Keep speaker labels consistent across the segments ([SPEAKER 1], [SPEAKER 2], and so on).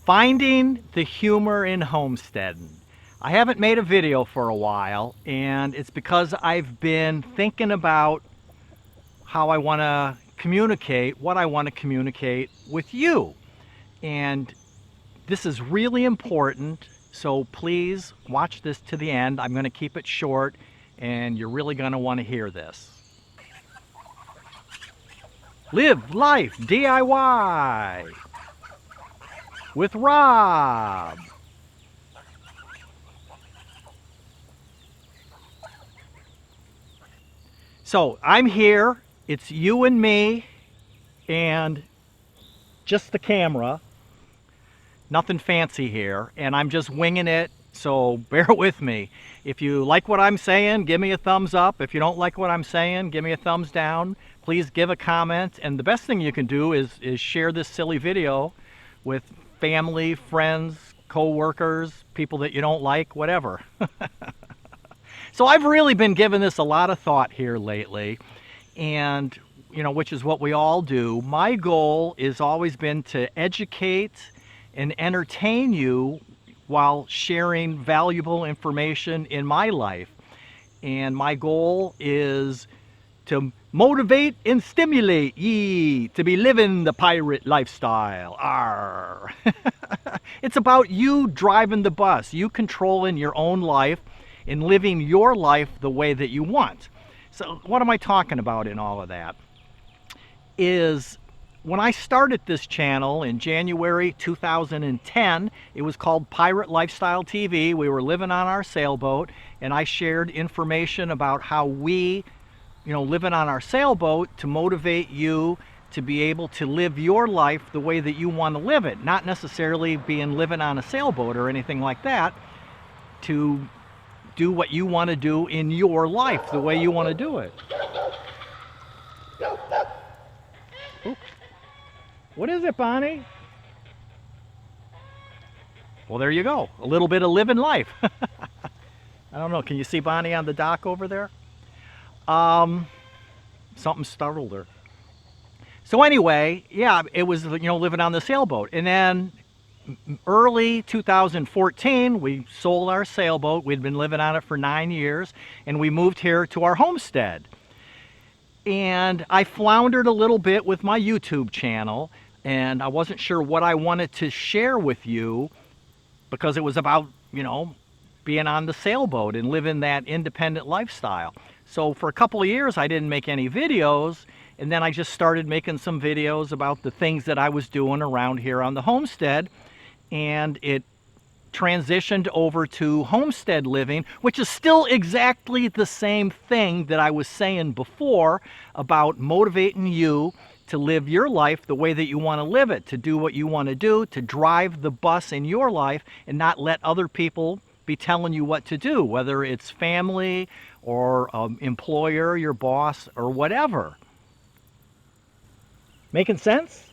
[SPEAKER 1] Finding the humor in homesteading. I haven't made a video for a while, and it's because I've been thinking about how I want to communicate, what I want to communicate with you. And this is really important, so please watch this to the end. I'm going to keep it short, and you're really going to want to hear this. Live Life DIY with Rob. So I'm here, it's you and me and just the camera, nothing fancy here, and I'm just winging it, so bear with me. If you like what I'm saying, give me a thumbs up. If you don't like what I'm saying, give me a thumbs down. Please give a comment, and the best thing you can do is share this silly video with family, friends, co-workers, people that you don't like, whatever. So I've really been giving this a lot of thought here lately, and which is what we all do. My goal has always been to educate and entertain you while sharing valuable information in my life. And my goal is to motivate and stimulate ye to be living the pirate lifestyle. Arr. It's about you driving the bus, you controlling your own life and living your life the way that you want. So what am I talking about in all of that? Is when I started this channel in January 2010, it was called Pirate Lifestyle TV. We were living on our sailboat, and I shared information about how we, living on our sailboat, to motivate you to be able to live your life the way that you want to live it. Not necessarily living on a sailboat or anything like that, to do what you want to do in your life the way you want to do it. Oops. What is it, Bonnie? Well, there you go. A little bit of living life. I don't know. Can you see Bonnie on the dock over there? Something startled her. So anyway, yeah, it was, living on the sailboat. And then early 2014, we sold our sailboat. We'd been living on it for 9 years, and we moved here to our homestead. And I floundered a little bit with my YouTube channel, and I wasn't sure what I wanted to share with you, because it was about, being on the sailboat and living that independent lifestyle. So for a couple of years, I didn't make any videos, and then I just started making some videos about the things that I was doing around here on the homestead, and it transitioned over to homestead living, which is still exactly the same thing that I was saying before about motivating you to live your life the way that you want to live it, to do what you want to do, to drive the bus in your life and not let other people be telling you what to do, whether it's family or employer, your boss, or whatever. Making sense?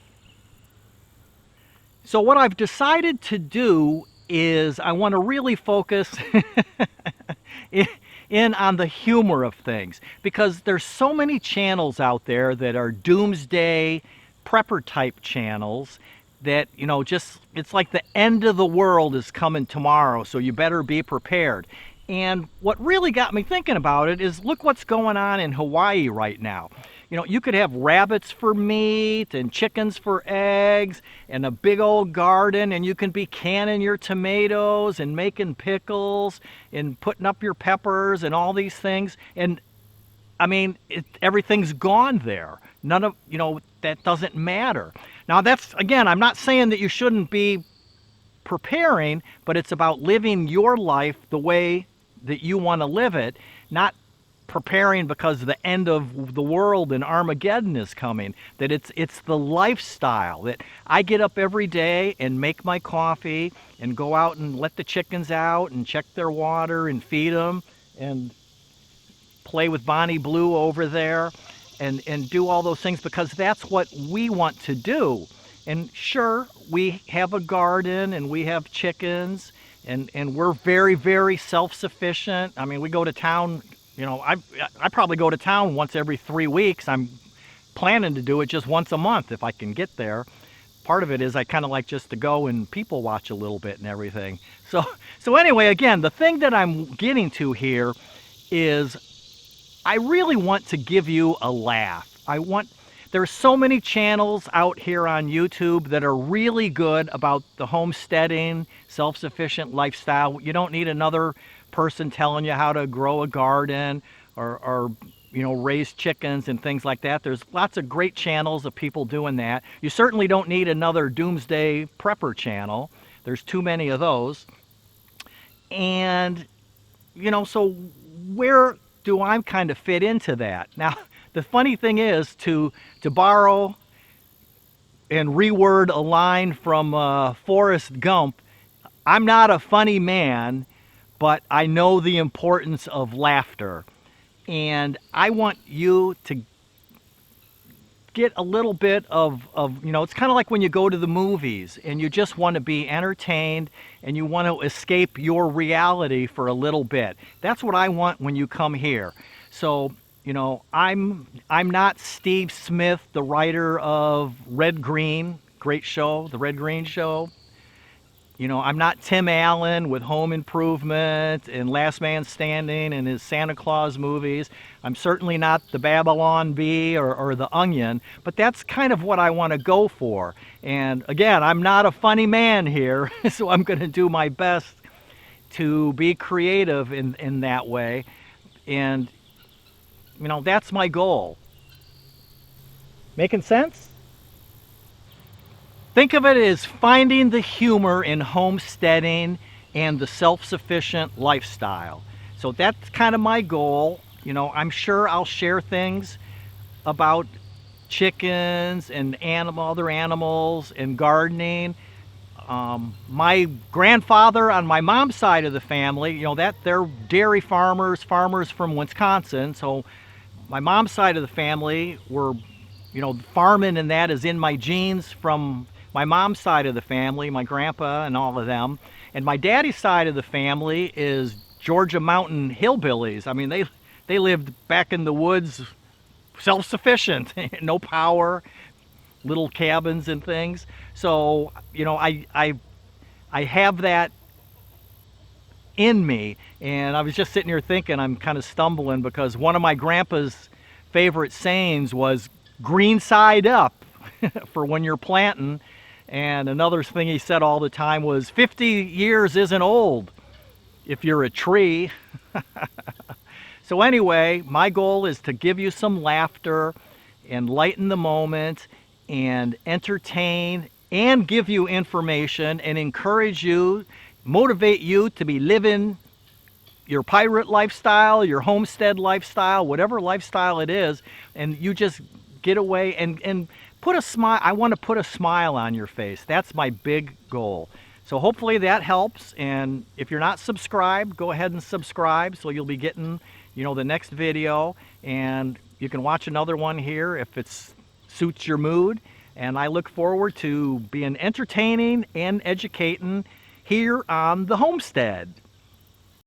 [SPEAKER 1] So what I've decided to do is I want to really focus in on the humor of things, because there's so many channels out there that are doomsday prepper type channels that, it's like the end of the world is coming tomorrow, so you better be prepared. And what really got me thinking about it is, look what's going on in Hawaii right now. You could have rabbits for meat and chickens for eggs and a big old garden, and you can be canning your tomatoes and making pickles and putting up your peppers and all these things. And I mean, everything's gone there. None of, that doesn't matter. Now that's, again, I'm not saying that you shouldn't be preparing, but it's about living your life the way that you want to live it, not preparing because the end of the world and Armageddon is coming. That it's the lifestyle that I get up every day and make my coffee and go out and let the chickens out and check their water and feed them and play with Bonnie Blue over there and do all those things, because that's what we want to do. And sure, we have a garden and we have chickens and we're very, very self-sufficient. I mean, we go to town. I probably go to town once every 3 weeks. I'm planning to do it just once a month if I can get there. part of it is I kind of like just to go and people watch a little bit and everything. So anyway, again, the thing that I'm getting to here is I really want to give you a laugh. There's so many channels out here on YouTube that are really good about the homesteading, self-sufficient lifestyle. You don't need another person telling you how to grow a garden or raise chickens and things like that. There's lots of great channels of people doing that. You certainly don't need another doomsday prepper channel. There's too many of those. And so where do I kind of fit into that? Now, the funny thing is, to borrow and reword a line from Forrest Gump, I'm not a funny man, but I know the importance of laughter. And I want you to get a little bit of it's kind of like when you go to the movies and you just want to be entertained and you want to escape your reality for a little bit. That's what I want when you come here. So, I'm not Steve Smith, the writer of Red Green, great show, the Red Green Show. I'm not Tim Allen with Home Improvement and Last Man Standing and his Santa Claus movies. I'm certainly not the Babylon Bee or the Onion, but that's kind of what I want to go for. And again, I'm not a funny man here, so I'm going to do my best to be creative in that way. And, that's my goal. Making sense? Think of it as finding the humor in homesteading and the self-sufficient lifestyle. So that's kind of my goal. I'm sure I'll share things about chickens and other animals and gardening. My grandfather on my mom's side of the family, they're dairy farmers from Wisconsin. So my mom's side of the family were, farming, and that is in my genes from my mom's side of the family, my grandpa and all of them. And my daddy's side of the family is Georgia mountain hillbillies. I mean, they lived back in the woods, self-sufficient, no power, little cabins and things. So, I have that in me. And I was just sitting here thinking, I'm kind of stumbling because one of my grandpa's favorite sayings was green side up for when you're planting. And another thing he said all the time was 50 years isn't old if you're a tree. So anyway, my goal is to give you some laughter and lighten the moment and entertain and give you information and encourage you, motivate you to be living your pirate lifestyle, your homestead lifestyle, whatever lifestyle it is, and you just get away and put a smile. I want to put a smile on your face. That's my big goal. So hopefully that helps. And if you're not subscribed, go ahead and subscribe so you'll be getting, the next video. And you can watch another one here if it suits your mood. And I look forward to being entertaining and educating here on the homestead.